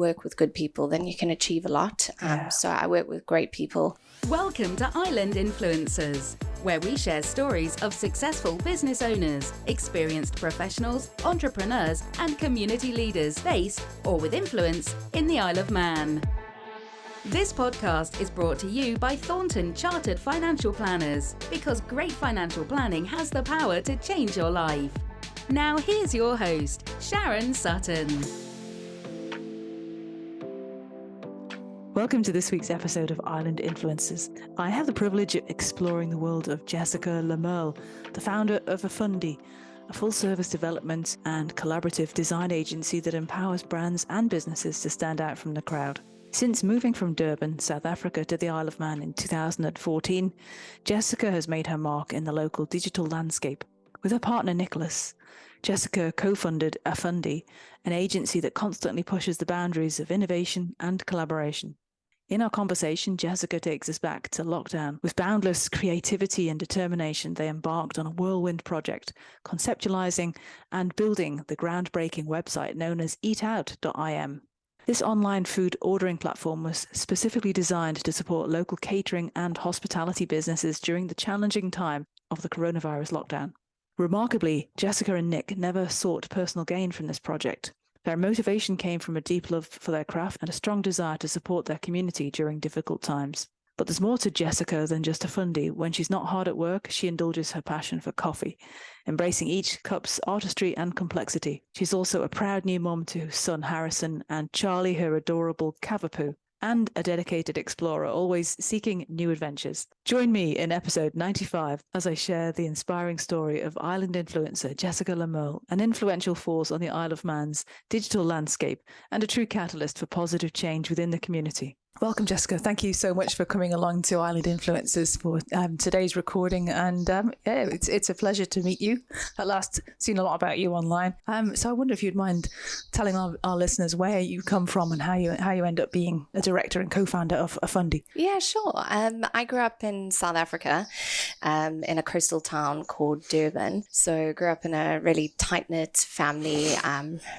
work with good people, then you can achieve a lot. So I work with great people. Welcome to Island Influencers, where we share stories of successful business owners, experienced professionals, entrepreneurs, and community leaders based or with influence in the Isle of Man. This podcast is brought to you by Thornton Chartered Financial Planners, because great financial planning has the power to change your life. Now here's your host, Sharon Sutton. Welcome to this week's episode of Island Influencers. I have the privilege of exploring the world of Jessica Merle, the founder of Afundi, a full-service development and collaborative design agency that empowers brands and businesses to stand out from the crowd. Since moving from Durban, South Africa to the Isle of Man in 2014, Jessica has made her mark in the local digital landscape. With her partner Nicholas, Jessica co-founded Afundi, an agency that constantly pushes the boundaries of innovation and collaboration. In our conversation, Jessica takes us back to lockdown. With boundless creativity and determination, they embarked on a whirlwind project, conceptualizing and building the groundbreaking website known as eatout.im. This online food ordering platform was specifically designed to support local catering and hospitality businesses during the challenging time of the coronavirus lockdown. Remarkably, Jessica and Nick never sought personal gain from this project. Their motivation came from a deep love for their craft and a strong desire to support their community during difficult times. But there's more to Jessica than just Afundi. When she's not hard at work, she indulges her passion for coffee, embracing each cup's artistry and complexity. She's also a proud new mom to son Harrison and Charlie, her adorable Cavapoo, and a dedicated explorer, always seeking new adventures. Join me in episode 95 as I share the inspiring story of island influencer Jessica Merle, an influential force on the Isle of Man's digital landscape and a true catalyst for positive change within the community. Welcome, Jessica. Thank you so much for coming along to Island Influencers for today's recording. And it's a pleasure to meet you. At last, seen a lot about you online. So I wonder if you'd mind telling our listeners where you come from and how you end up being a director and co-founder of Afundi. Yeah, sure. I grew up in South Africa, in a coastal town called Durban. So grew up in a really tight-knit family,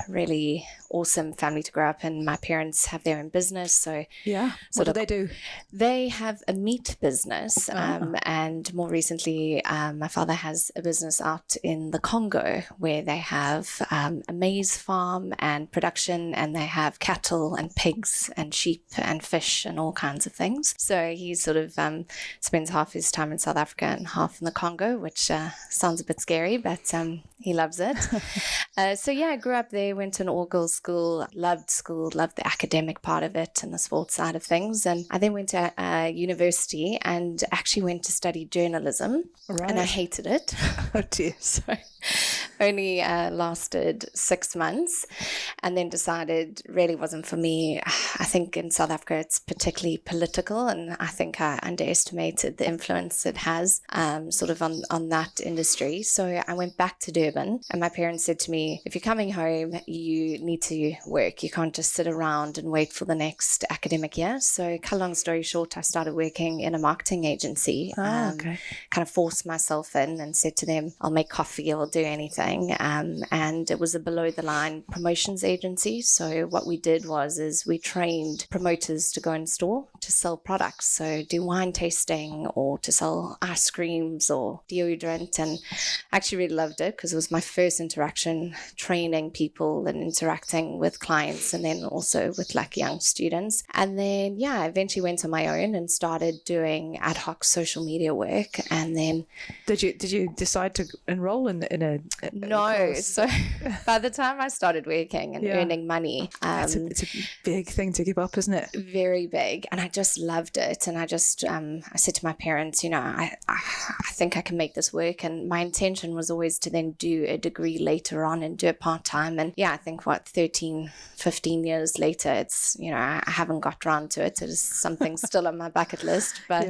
really awesome family to grow up in. My parents have their own business. So yeah. What do they do? They have a meat business, and more recently, my father has a business out in the Congo where they have a maize farm and production, and they have cattle and pigs and sheep and fish and all kinds of things. So he sort of spends half his time in South Africa and half in the Congo, which sounds a bit scary, but he loves it. So yeah, I grew up there, went to an all-girls school, loved the academic part of it and the sports side of things. And I then went to university and actually went to study journalism. Right. And I hated it. Oh dear. So only lasted 6 months and then decided really wasn't for me. I think in South Africa it's particularly political, and I think I underestimated the influence it has sort of on that industry. So I went back to Durban, and my parents said to me, if you're coming home, you need to work. You can't just sit around and wait for the next academic year. So cut a long story short, I started working in a marketing agency. Kind of forced myself in and said to them, I'll make coffee, I'll do anything. And it was a below the line promotions agency. So what we did is we trained promoters to go in store to sell products. So do wine tasting or to sell ice creams or deodorant. And I actually really loved it because it was my first interaction training people and interacting with clients, and then also with like young students. And then, yeah, I eventually went on my own and started doing ad hoc social media work. And then... Did you decide to enroll in a No. course? So by the time I started working and earning money... it's a big thing to give up, isn't it? Very big. And I just loved it. And I just, I said to my parents, I think I can make this work. And my intention was always to then do a degree later on and do it part-time. And yeah, I think 13, 15 years later, it's, I haven't got around to it. It is something still on my bucket list. But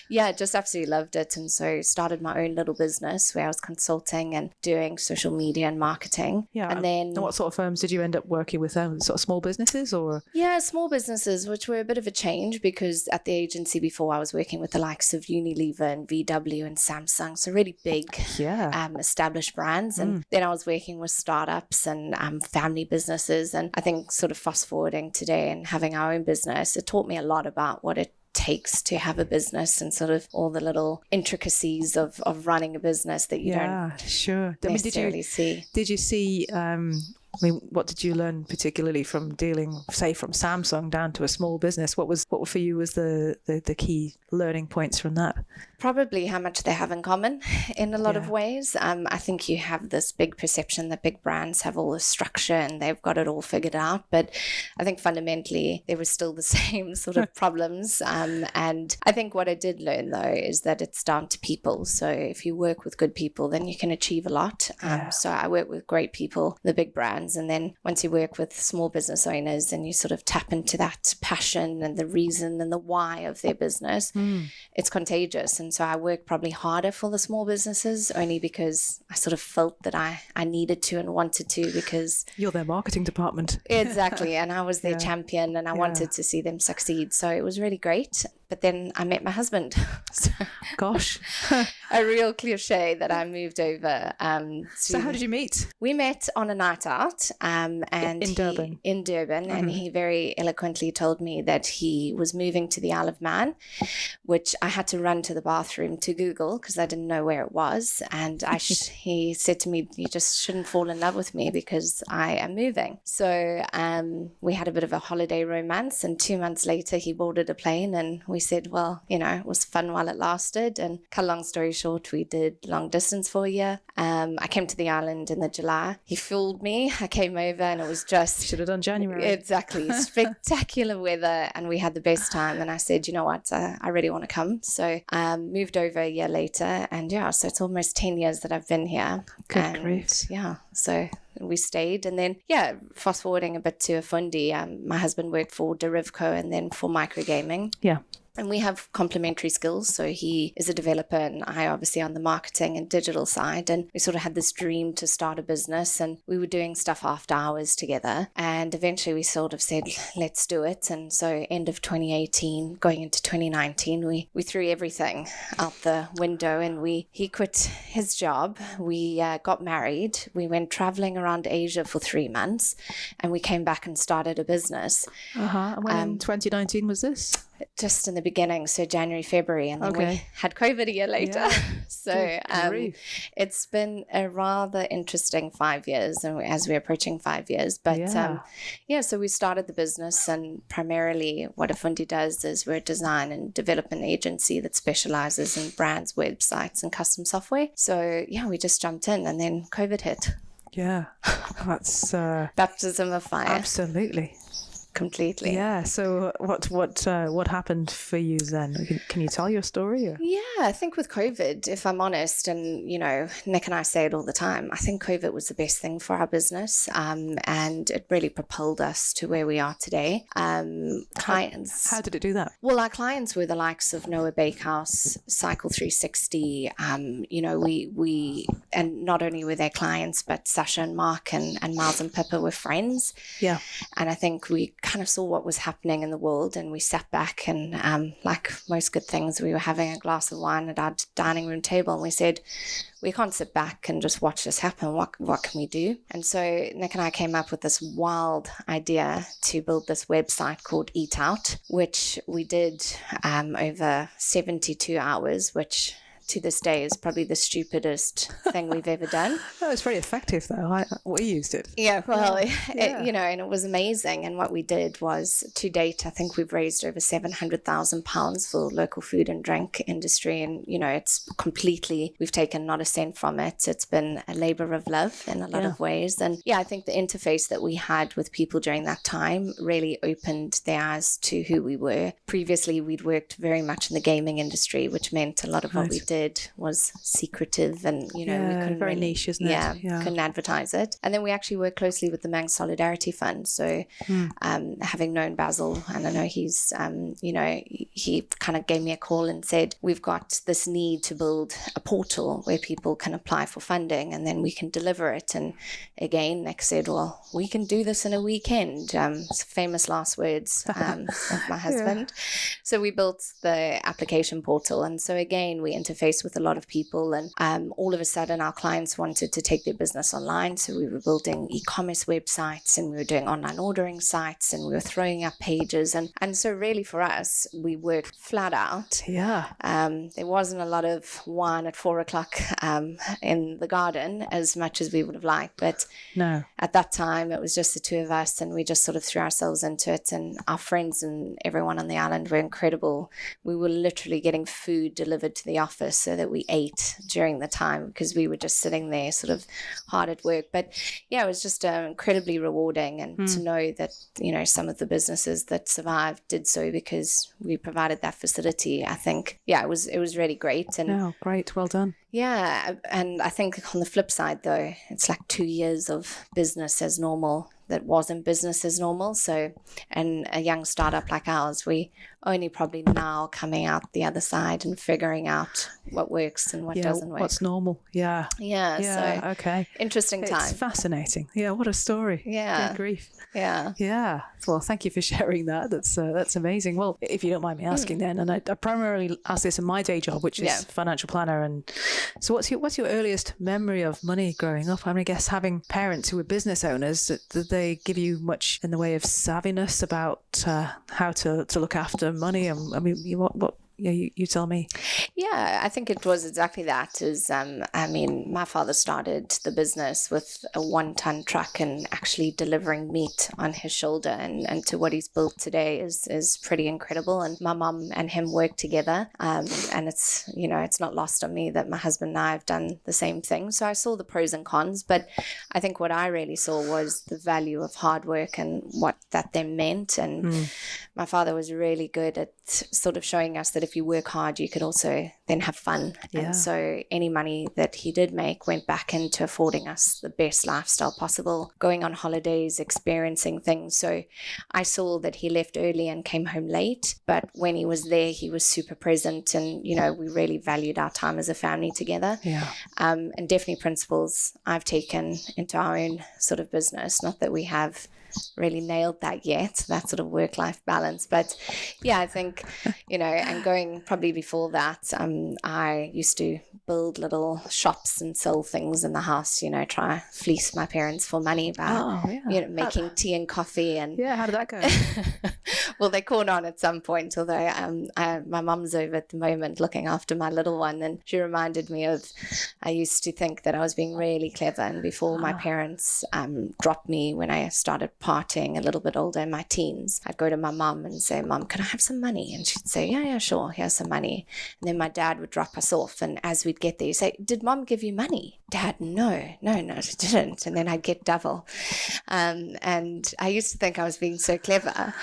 yeah, just absolutely loved it. And so started my own little business where I was consulting and doing doing social media and marketing. Yeah. And then... And what sort of firms did you end up working with then? Sort of small businesses or? Yeah, small businesses, which were a bit of a change because at the agency before I was working with the likes of Unilever and VW and Samsung, so really big established brands. And then I was working with startups and family businesses. And I think sort of fast forwarding today and having our own business, it taught me a lot about what it takes to have a business and sort of all the little intricacies of running a business that you don't necessarily see. Did you see, what did you learn particularly from dealing, say, from Samsung down to a small business? What for you was the key learning points from that? Probably how much they have in common in a lot of ways. I think you have this big perception that big brands have all this structure and they've got it all figured out. But I think fundamentally there were still the same sort of problems. And I think what I did learn, though, is that it's down to people. So if you work with good people, then you can achieve a lot. So I work with great people, the big brands. And then once you work with small business owners and you sort of tap into that passion and the reason and the why of their business, it's contagious. And so I work probably harder for the small businesses only because I sort of felt that I needed to and wanted to, because you're their marketing department. Exactly. And I was their champion and I wanted to see them succeed. So it was really great. But then I met my husband. Gosh. A real cliche that I moved over. So how did you meet? We met on a night out. And in Durban. In Durban. And he very eloquently told me that he was moving to the Isle of Man, which I had to run to the bathroom to Google because I didn't know where it was. And he said to me, you just shouldn't fall in love with me because I am moving. So we had a bit of a holiday romance. And 2 months later, he boarded a plane and we said, well, it was fun while it lasted. And cut a long story short, we did long distance for a year. I came to the island in the July. He fooled me. I came over and it was just... Should have done January. Exactly. Spectacular weather. And we had the best time. And I said, you know what? I really want to come. So moved over a year later. And so it's almost 10 years that I've been here. Good grief. Yeah. So we stayed. And then, fast forwarding a bit to Afundi, my husband worked for Derivco and then for microgaming. Yeah. And we have complementary skills. So he is a developer and I obviously on the marketing and digital side. And we sort of had this dream to start a business and we were doing stuff after hours together. And eventually we sort of said, let's do it. And so end of 2018, going into 2019, we threw everything out the window and he quit his job. We got married. We went traveling around Asia for 3 months and we came back and started a business. And when in 2019 was this? Just in the beginning, so January, February, and then we had COVID a year later. Yeah. So it's been a rather interesting 5 years, and as we're approaching 5 years. But so we started the business, and primarily what Afundi does is we're a design and development agency that specializes in brands, websites, and custom software. So we just jumped in, and then COVID hit. Yeah, that's baptism of fire. Absolutely. Completely. Yeah. So what happened for you then? Can you tell your story? Or? Yeah, I think with COVID, if I'm honest, and Nick and I say it all the time, I think COVID was the best thing for our business, and it really propelled us to where we are today. Clients. How did it do that? Well, our clients were the likes of Noah Bakehouse, Cycle 360. We and not only were their clients, but Sasha and Mark and Miles and Pippa were friends. Yeah. And I think we kind of saw what was happening in the world and we sat back and like most good things, we were having a glass of wine at our dining room table and we said, we can't sit back and just watch this happen. What can we do? And so Nick and I came up with this wild idea to build this website called Eat Out, which we did over 72 hours, which to this day is probably the stupidest thing we've ever done. Oh, it's very effective though. We used it. Yeah, well, and it was amazing. And what we did was, to date, I think we've raised over £700,000 for local food and drink industry. And, it's completely, we've taken not a cent from it. It's been a labor of love in a lot of ways. And I think the interface that we had with people during that time really opened their eyes to who we were. Previously, we'd worked very much in the gaming industry, which meant a lot of what we did did was secretive, and we couldn't very really, niche, isn't it? Yeah, couldn't advertise it. And then we actually worked closely with the Manx Solidarity Fund. So having known Basil, and I know he's, he kind of gave me a call and said, we've got this need to build a portal where people can apply for funding, and then we can deliver it. And again, Nick said, well, we can do this in a weekend. Famous last words of my husband. So we built the application portal. And so again, we interfaced with a lot of people, and all of a sudden our clients wanted to take their business online. So we were building e-commerce websites, and we were doing online ordering sites, and we were throwing up pages. And so really for us, we worked flat out. Yeah. There wasn't a lot of wine at 4:00 in the garden as much as we would have liked. But no, at that time, it was just the two of us, and we just sort of threw ourselves into it. And our friends and everyone on the island were incredible. We were literally getting food delivered to the office so that we ate during the time, because we were just sitting there sort of hard at work. But yeah, it was just incredibly rewarding. And to know that, some of the businesses that survived did so because we provided that facility, I think, it was really great. And no, great. Well done. Yeah. And I think on the flip side, though, it's like 2 years of business as normal that wasn't business as normal. So, and a young startup like ours, we only probably now coming out the other side and figuring out what works and what doesn't work. What's normal. Yeah. So okay. Interesting time. It's fascinating. Yeah, what a story. Yeah. Good grief. Yeah. Well, thank you for sharing that. That's amazing. Well, if you don't mind me asking then, and I primarily ask this in my day job, which is financial planner. And so what's your earliest memory of money growing up? I mean, I guess having parents who were business owners, did they give you much in the way of savviness about how to look after money? I mean, what you tell me. Yeah, I think it was exactly that. My father started the business with a 1-ton truck and actually delivering meat on his shoulder, and to what he's built today is pretty incredible. And my mum and him work together, and it's not lost on me that my husband and I have done the same thing. So I saw the pros and cons, but I think what I really saw was the value of hard work and what that then meant. And my father was really good at sort of showing us that if you work hard, you could also then have fun. Yeah. And so any money that he did make went back into affording us the best lifestyle possible, going on holidays, experiencing things. So I saw that he left early and came home late, but when he was there, he was super present, and, we really valued our time as a family together. Yeah. And definitely principles I've taken into our own sort of business. Not that we have really nailed that yet, that sort of work-life balance. But yeah, I think, and going probably before that, I used to build little shops and sell things in the house, try fleece my parents for money by, making tea and coffee. And yeah, how did that go? Well, they caught on at some point, although my mum's over at the moment looking after my little one, and she reminded me of, I used to think that I was being really clever, and before my parents dropped me when I started partying a little bit older in my teens, I'd go to my mum and say, "Mum, can I have some money?" And she'd say, yeah, sure, here's some money. And then my dad would drop us off, and as we'd get there, he'd say, "Did Mum give you money?" "Dad, no, she didn't." And then I'd get double. And I used to think I was being so clever.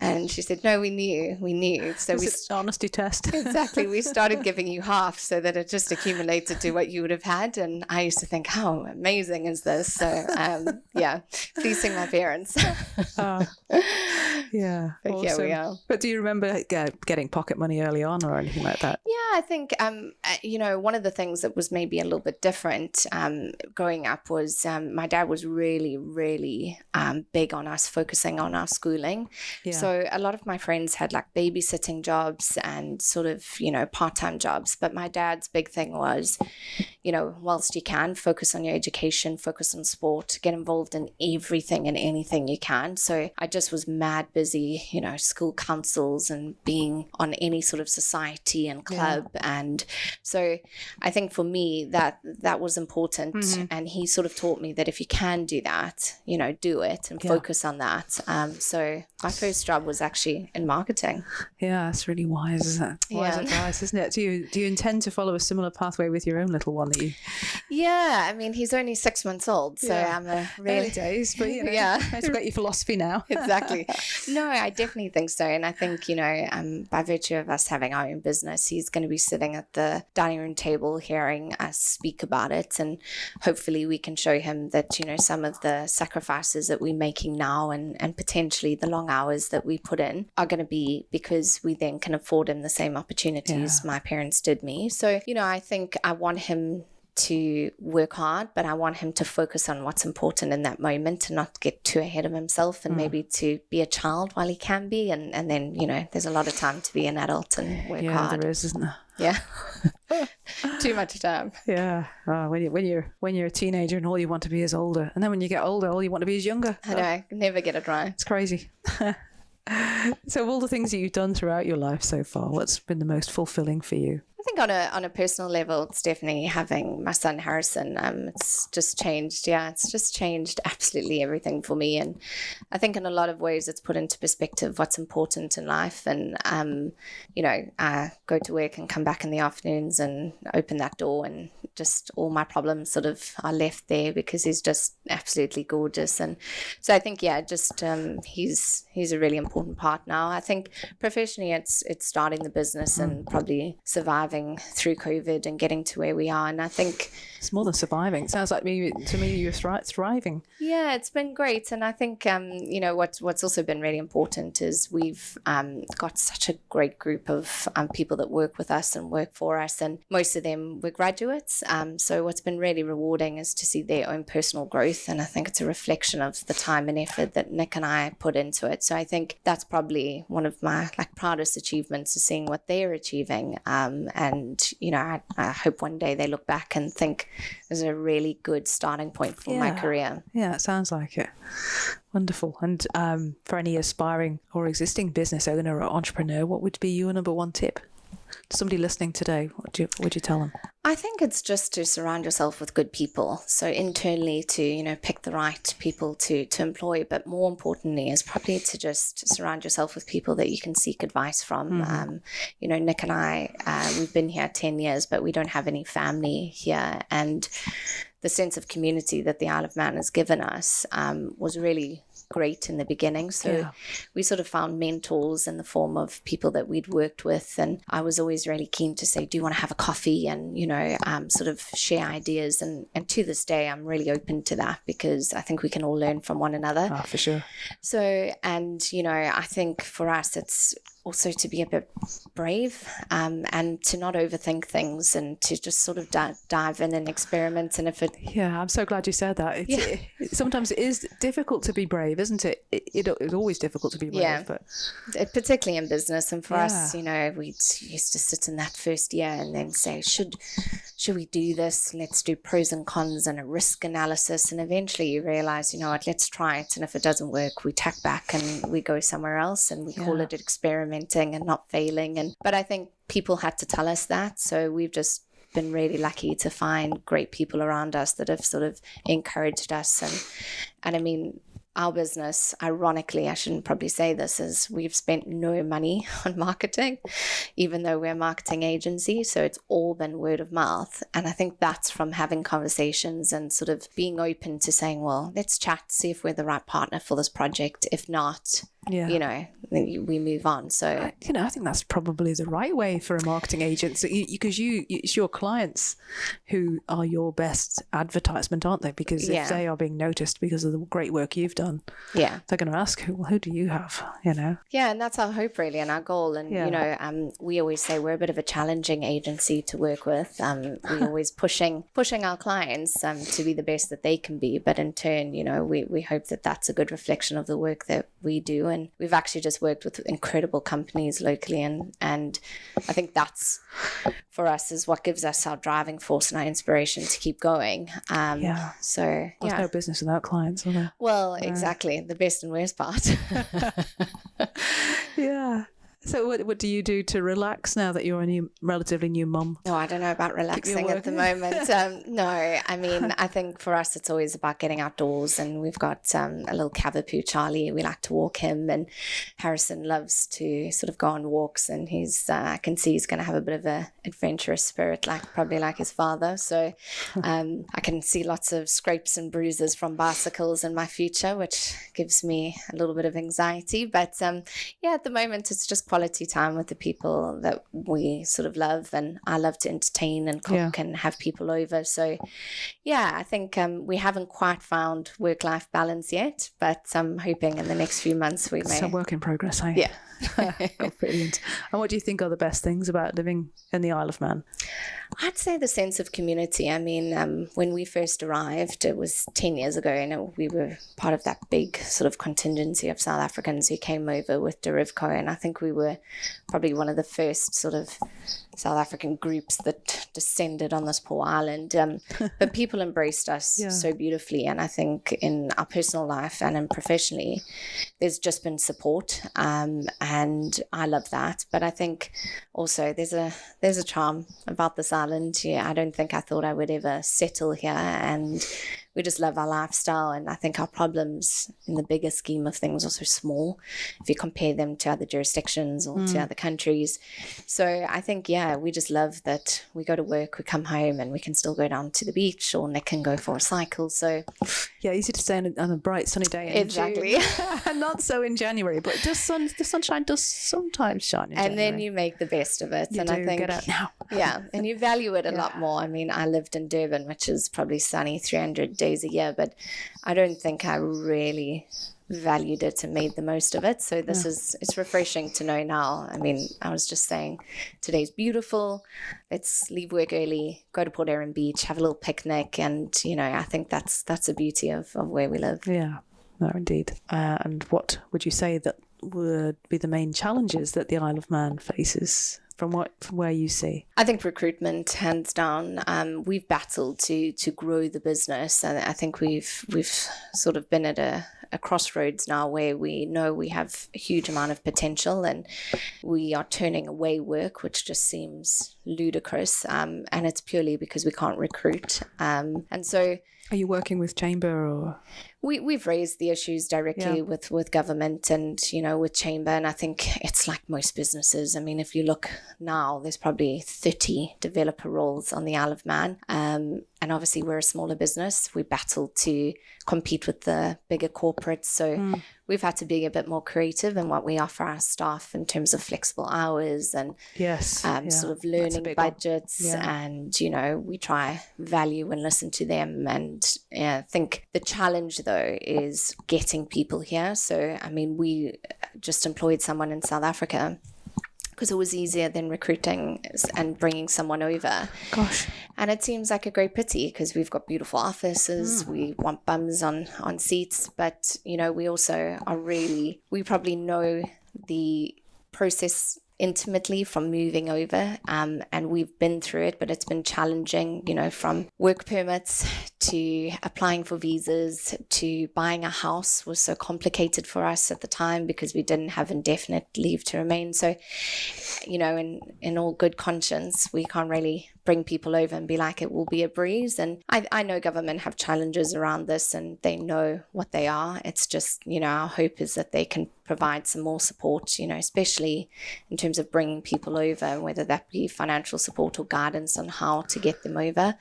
And she said, "No, we knew. So it's an honesty test. Exactly. We started giving you half so that it just accumulated to what you would have had. And I used to think, how amazing is this? So, fleecing my parents. Yeah. But awesome. here we are. But do you remember getting pocket money early on or anything like that? Yeah, I think, one of the things that was maybe a little bit different growing up was my dad was really, really big on us focusing on our schooling. Yeah. So a lot of my friends had like babysitting jobs and sort of, part-time jobs. But my dad's big thing was, whilst you can, focus on your education, focus on sport, get involved in everything and anything you can. So I just was mad busy, school councils and being on any sort of society and club. Yeah. And so I think for me that was important. Mm-hmm. And he sort of taught me that if you can do that, do it and focus on that. So my first job was actually in marketing. Yeah, that's really wise, isn't it? Wise advice, isn't it? Do you intend to follow a similar pathway with your own little one that you? Yeah, I mean, he's only 6 months old, so I'm a really early days, but I've got your philosophy now. Exactly. No, I definitely think so. And I think, by virtue of us having our own business, he's going to be sitting at the dining room table hearing us speak about it. And hopefully we can show him that, some of the sacrifices that we're making now and potentially the long hours that we put in are going to be because we then can afford him the same opportunities my parents did me. So, I think I want him to work hard, but I want him to focus on what's important in that moment and not get too ahead of himself, and maybe to be a child while he can be. And then, there's a lot of time to be an adult and work hard. Yeah, there is, isn't there? Yeah. Too much time. Yeah. Oh, when you're a teenager and all you want to be is older. And then when you get older, all you want to be is younger. I know, I never get it right. It's crazy. So of all the things that you've done throughout your life so far, what's been the most fulfilling for you? I think on a personal level, it's definitely having my son Harrison. It's just changed. Yeah, it's just changed absolutely everything for me. And I think in a lot of ways, it's put into perspective what's important in life. And I go to work and come back in the afternoons and open that door, and just all my problems sort of are left there because he's just absolutely gorgeous. And so I think, he's a really important part now. I think professionally, it's starting the business and probably surviving through COVID and getting to where we are. And I think it's more than surviving. It sounds like to me you're thriving. Yeah, it's been great. And I think what's also been really important is we've got such a great group of people that work with us and work for us, and most of them were graduates. So what's been really rewarding is to see their own personal growth, and I think it's a reflection of the time and effort that Nick and I put into it. So I think that's probably one of my proudest achievements, is seeing what they're achieving. I hope one day they look back and think it was a really good starting point for my career. Yeah, it sounds like it. Wonderful. And for any aspiring or existing business owner or entrepreneur, what would be your number one tip? Somebody listening today, what would you tell them? I think it's just to surround yourself with good people. So internally to, pick the right people to employ, but more importantly is probably to just surround yourself with people that you can seek advice from. Nick and I, we've been here 10 years, but we don't have any family here. And the sense of community that the Isle of Man has given us was really great in the beginning. So we sort of found mentors in the form of people that we'd worked with. And I was always really keen to say, do you want to have a coffee? And, sort of share ideas. And to this day, I'm really open to that because I think we can all learn from one another. Oh, for sure. So, and, I think for us, it's also to be a bit brave and to not overthink things and to just sort of dive in and experiment. And if it... Yeah, I'm so glad you said that. Sometimes it is difficult to be brave, isn't it? It's always difficult to be brave. But particularly in business. And for us, we used to sit in that first year and then say, should we do this? Let's do pros and cons and a risk analysis. And eventually you realize, let's try it. And if it doesn't work, we tack back and we go somewhere else and we call it experimenting and not failing. But I think people had to tell us that. So we've just been really lucky to find great people around us that have sort of encouraged us. And I mean, our business, ironically, I shouldn't probably say this, is we've spent no money on marketing, even though we're a marketing agency. So it's all been word of mouth. And I think that's from having conversations and sort of being open to saying, well, let's chat, see if we're the right partner for this project. If not, we move on. So I think that's probably the right way for a marketing agent, because it's your clients who are your best advertisement, aren't they? Because if they are being noticed because of the great work you've done, they're going to ask, who do you have? And that's our hope really, and our goal. And we always say we're a bit of a challenging agency to work with. We're always pushing our clients to be the best that they can be, but in turn, we hope that that's a good reflection of the work that we do. And we've actually just worked with incredible companies locally. And I think that's, for us, is what gives us our driving force and our inspiration to keep going. So there's no business without clients, are there? Well, exactly. The best and worst part. Yeah. So what do you do to relax now that you're a relatively new mum? No, I don't know about relaxing at the moment. No, I mean, I think for us, it's always about getting outdoors, and we've got a little Cavapoo, Charlie. We like to walk him, and Harrison loves to sort of go on walks, and I can see he's going to have a bit of a adventurous spirit, probably like his father. So I can see lots of scrapes and bruises from bicycles in my future, which gives me a little bit of anxiety. But yeah, at the moment, it's just quality time with the people that we sort of love, and I love to entertain and cook and have people over. So yeah, I think we haven't quite found work-life balance yet, but I'm hoping in the next few months we may. It's a work in progress, hey? Yeah. Oh, brilliant. And what do you think are the best things about living in the Isle of Man? I'd say the sense of community. I mean, when we first arrived, it was 10 years ago, and we were part of that big sort of contingency of South Africans who came over with Durban, and I think we were probably one of the first sort of South African groups that descended on this poor island. But people embraced us so beautifully, and I think in our personal life and in professionally, there's just been support, and I love that. But I think also there's a charm about this island. Yeah, I don't think I thought I would ever settle here, and we just love our lifestyle, and I think our problems in the bigger scheme of things are so small if you compare them to other jurisdictions or to other countries. So I think, we just love that we go to work, we come home, and we can still go down to the beach, or Nick can go for a cycle. So yeah, easy to stay on a bright sunny day in exactly June. Not so in January, but the sunshine does sometimes shine in and January. then you make the best of it. You and do, I think get out now. yeah, and you value it a lot more. I mean, I lived in Durban, which is probably sunny 300 days a year, but I don't think I really valued it and made the most of it. So it's refreshing to know now. I mean, I was just saying, today's beautiful. Let's leave work early, go to Port Erin Beach, have a little picnic, and I think that's the beauty of where we live. Yeah, no, indeed. And what would you say that would be the main challenges that the Isle of Man faces? From where you see? I think recruitment, hands down. We've battled to grow the business, and I think we've sort of been at a crossroads now where we know we have a huge amount of potential, and we are turning away work, which just seems ludicrous. And it's purely because we can't recruit. And so, are you working with Chamber or? We've raised the issues directly with government and, with Chamber. And I think it's like most businesses. I mean, if you look now, there's probably 30 developer roles on the Isle of Man. And obviously we're a smaller business. We battle to compete with the bigger corporates. So we've had to be a bit more creative in what we offer our staff in terms of flexible hours and sort of learning budgets. And, we try value and listen to them. And I think the challenge, though, is getting people here. So, I mean, we just employed someone in South Africa because it was easier than recruiting and bringing someone over. Gosh. And it seems like a great pity because we've got beautiful offices. We want bums on seats. But, we also we probably know the process intimately from moving over, and we've been through it, but it's been challenging, from work permits to applying for visas to buying a house was so complicated for us at the time because we didn't have indefinite leave to remain. So, in all good conscience, we can't really bring people over and be like, it will be a breeze. And I know government have challenges around this and they know what they are. It's just, our hope is that they can provide some more support, especially in terms of bringing people over, whether that be financial support or guidance on how to get them over.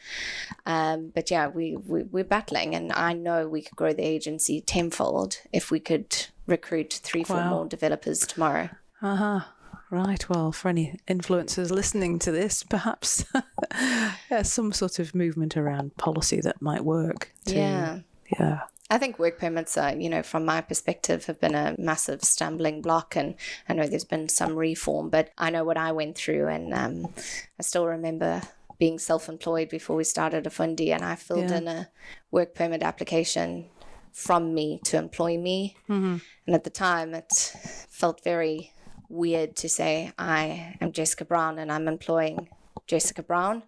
But yeah, we're battling, and I know we could grow the agency tenfold if we could recruit 3-4 more developers tomorrow. Right, well, for any influencers listening to this, perhaps some sort of movement around policy that might work. Yeah. I think work permits are, from my perspective, have been a massive stumbling block, and I know there's been some reform, but I know what I went through, and I still remember being self-employed before we started Afundi, and I filled in a work permit application from me to employ me, and at the time it felt very weird to say I am Jessica Brown and I'm employing Jessica Brown.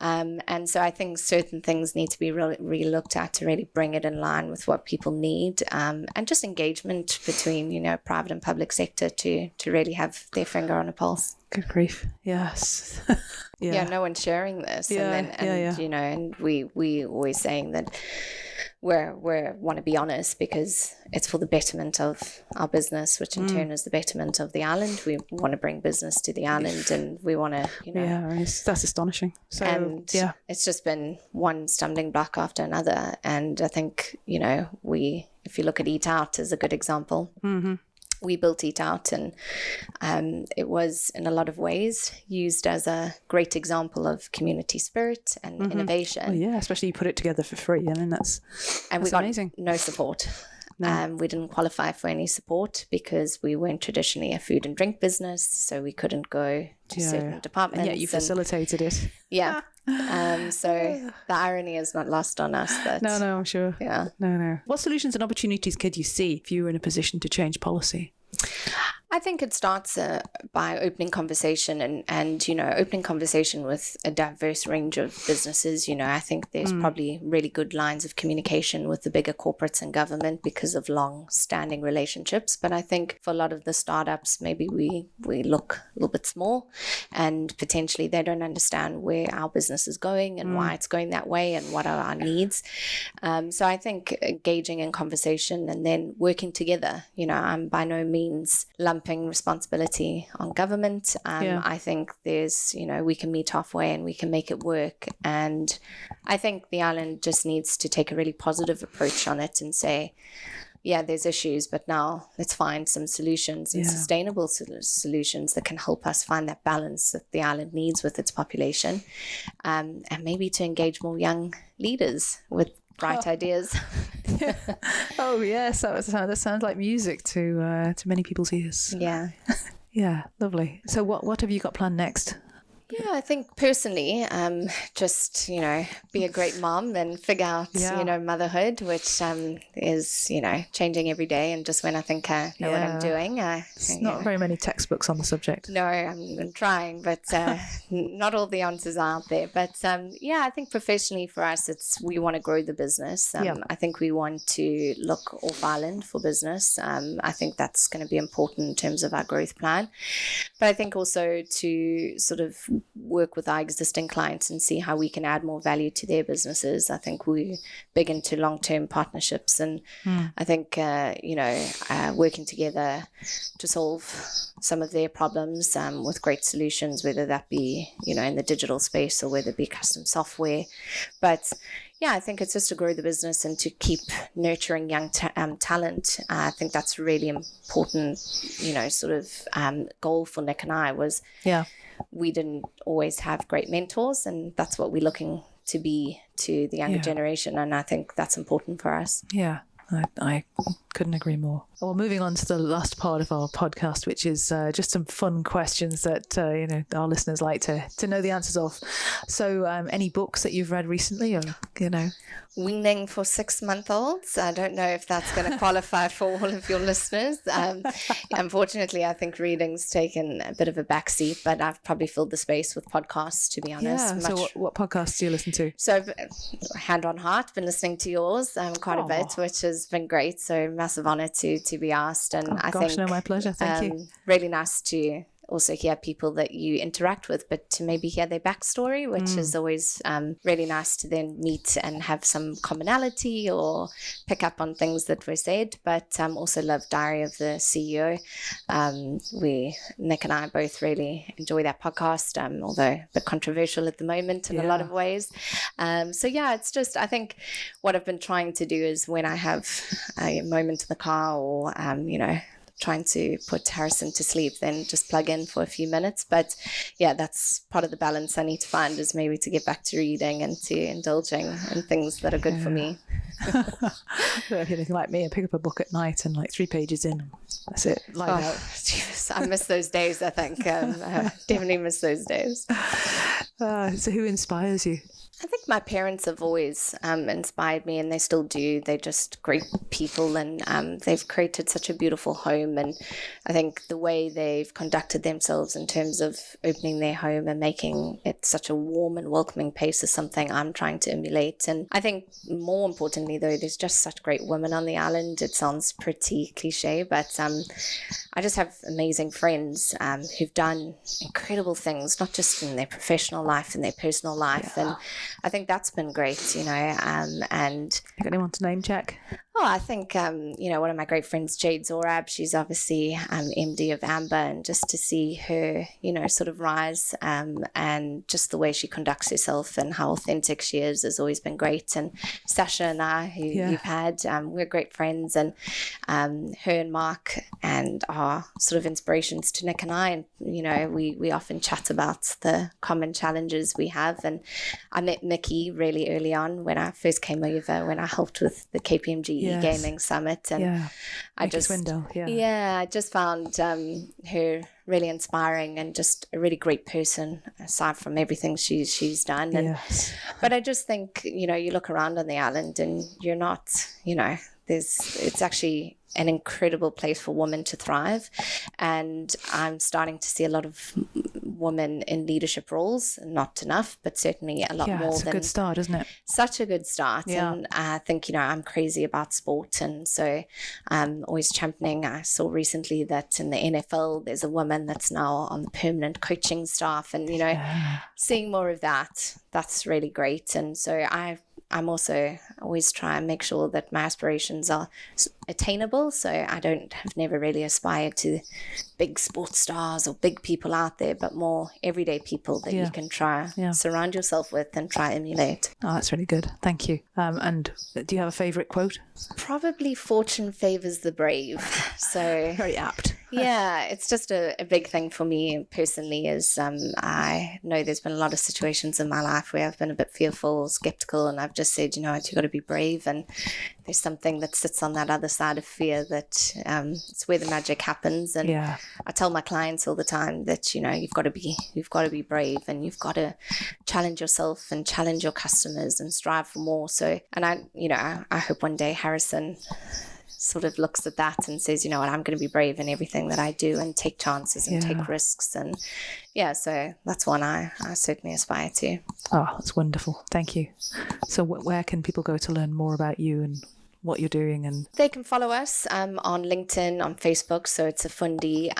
And so I think certain things need to be really looked at to really bring it in line with what people need, and just engagement between, private and public sector to really have their finger on a pulse. Good grief. Yes. Yeah, no one's sharing this. And we always saying that we want to be honest because it's for the betterment of our business, which in turn is the betterment of the island. We want to bring business to the island, and we want to, that's astonishing. So, and it's just been one stumbling block after another. And I think, if you look at Eat Out as a good example, we built Eat Out, and it was in a lot of ways used as a great example of community spirit and innovation. Oh, yeah, especially you put it together for free. I mean, that's we got amazing. No support. No. We didn't qualify for any support because we weren't traditionally a food and drink business, so we couldn't go to certain departments. And yet you facilitated it. Yeah. So the irony is not lost on us. That, No, I'm sure. Yeah. No. What solutions and opportunities could you see if you were in a position to change policy? I think it starts by opening conversation and opening conversation with a diverse range of businesses. I think there's probably really good lines of communication with the bigger corporates and government because of long-standing relationships. But I think for a lot of the startups, maybe we look a little bit small, and potentially they don't understand where our business is going and why it's going that way and what are our needs. So I think engaging in conversation and then working together. I'm by no means lumping responsibility on government. I think there's, we can meet halfway and we can make it work. And I think the island just needs to take a really positive approach on it and say, yeah, there's issues, but now let's find some solutions and sustainable solutions that can help us find that balance that the island needs with its population, and maybe to engage more young leaders with bright ideas. Oh yes, that sounds like music to many people's ears. Yeah. Yeah, lovely. So what have you got planned next? Yeah, I think personally, just, be a great mom and figure out, motherhood, which is, changing every day. And just when I think I know what I'm doing. There's not very many textbooks on the subject. No, I'm trying, but not all the answers are out there. But I think professionally for us, we want to grow the business. I think we want to look off island for business. I think that's going to be important in terms of our growth plan. But I think also to sort of work with our existing clients and see how we can add more value to their businesses. I think we're big into long-term partnerships, and I think working together to solve some of their problems with great solutions, whether that be in the digital space or whether it be custom software. But I think it's just to grow the business and to keep nurturing young talent. I think that's really important, goal for Nick and I was we didn't always have great mentors, and that's what we're looking to be to the younger generation. And I think that's important for us. Yeah, I couldn't agree more. Well, moving on to the last part of our podcast, which is just some fun questions that our listeners like to know the answers of. So any books that you've read recently, or Weaning for 6-month-olds. I don't know if that's going to qualify for all of your listeners. Unfortunately, I think reading's taken a bit of a backseat, but I've probably filled the space with podcasts, to be honest. Yeah, so what podcasts do you listen to? So hand on heart, been listening to yours quite a bit, which has been great. So massive honor to be asked. And I think my pleasure. Thank you. Really nice to also hear people that you interact with, but to maybe hear their backstory, which is always really nice to then meet and have some commonality or pick up on things that were said. But also love Diary of the CEO. Nick and I both really enjoy that podcast, although a bit controversial at the moment in a lot of ways. It's just, I think what I've been trying to do is when I have a moment in the car or, trying to put Harrison to sleep, then just plug in for a few minutes. But that's part of the balance I need to find, is maybe to get back to reading and to indulging in things that are good for me. If you're anything like me, I pick up a book at night and 3 pages in, that's it, light out. Geez, I miss those days, I think. I definitely miss those days. So who inspires you? I think my parents have always inspired me, and they still do. They're just great people, and they've created such a beautiful home. And I think the way they've conducted themselves in terms of opening their home and making it such a warm and welcoming place is something I'm trying to emulate. And I think more importantly, though, there's just such great women on the island. It sounds pretty cliche, but I just have amazing friends who've done incredible things, not just in their professional life, in their personal life. And I think that's been great, and You got anyone to name check? I think, one of my great friends, Jade Zorab, she's obviously MD of Amber, and just to see her, sort of rise and just the way she conducts herself and how authentic she is has always been great. And Sasha and I, who you've had, we're great friends, and her and Mark and our sort of inspirations to Nick and I, and, we often chat about the common challenges we have. And I met Mickey really early on when I first came over, when I helped with the KPMG Gaming Summit, and I just found her really inspiring and just a really great person, aside from everything she's done. And but I just think, you look around on the island and you're not, it's actually an incredible place for women to thrive, and I'm starting to see a lot of women in leadership roles. Not enough, but certainly a lot more. It's a good start, isn't it? Such a good start. And I think, I'm crazy about sport, and so I'm always championing. I saw recently that in the NFL there's a woman that's now on the permanent coaching staff, and seeing more of that's really great. And so I'm also always try and make sure that my aspirations are attainable. So I have never really aspired to big sports stars or big people out there, but more everyday people that you can try surround yourself with and try emulate. Oh, that's really good. Thank you. And do you have a favourite quote? Probably fortune favours the brave. So very apt. Yeah, it's just a big thing for me personally. Is I know there's been a lot of situations in my life where I've been a bit fearful, skeptical, and I've just said, you've got to be brave. And there's something that sits on that other side of fear that it's where the magic happens. And I tell my clients all the time that you've got to be brave, and you've got to challenge yourself and challenge your customers and strive for more. So, and I hope one day Harrison sort of looks at that and says, I'm going to be brave in everything that I do and take chances and take risks. And so that's one I certainly aspire to. Oh, that's wonderful. Thank you. So where can people go to learn more about you and what you're doing? And they can follow us on LinkedIn, on Facebook, so it's Afundi.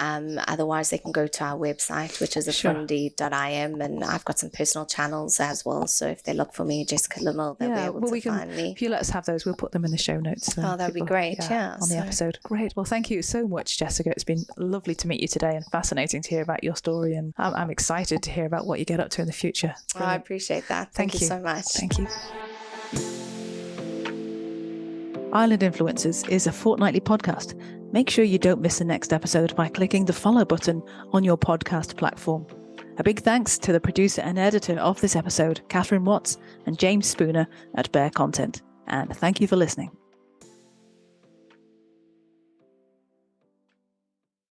Otherwise they can go to our website, which is afundi.im, and I've got some personal channels as well, so if they look for me, Jessica Lamel, they'll be able to find me. If you let us have those, we'll put them in the show notes. That'd be great. On the episode. Great. Well, thank you so much, Jessica. It's been lovely to meet you today and fascinating to hear about your story, and I'm excited to hear about what you get up to in the future. I appreciate that. Thank you so much. Thank you. Island Influencers is a fortnightly podcast. Make sure you don't miss the next episode by clicking the follow button on your podcast platform. A big thanks to the producer and editor of this episode, Catherine Watts and James Spooner at Bear Content. And thank you for listening.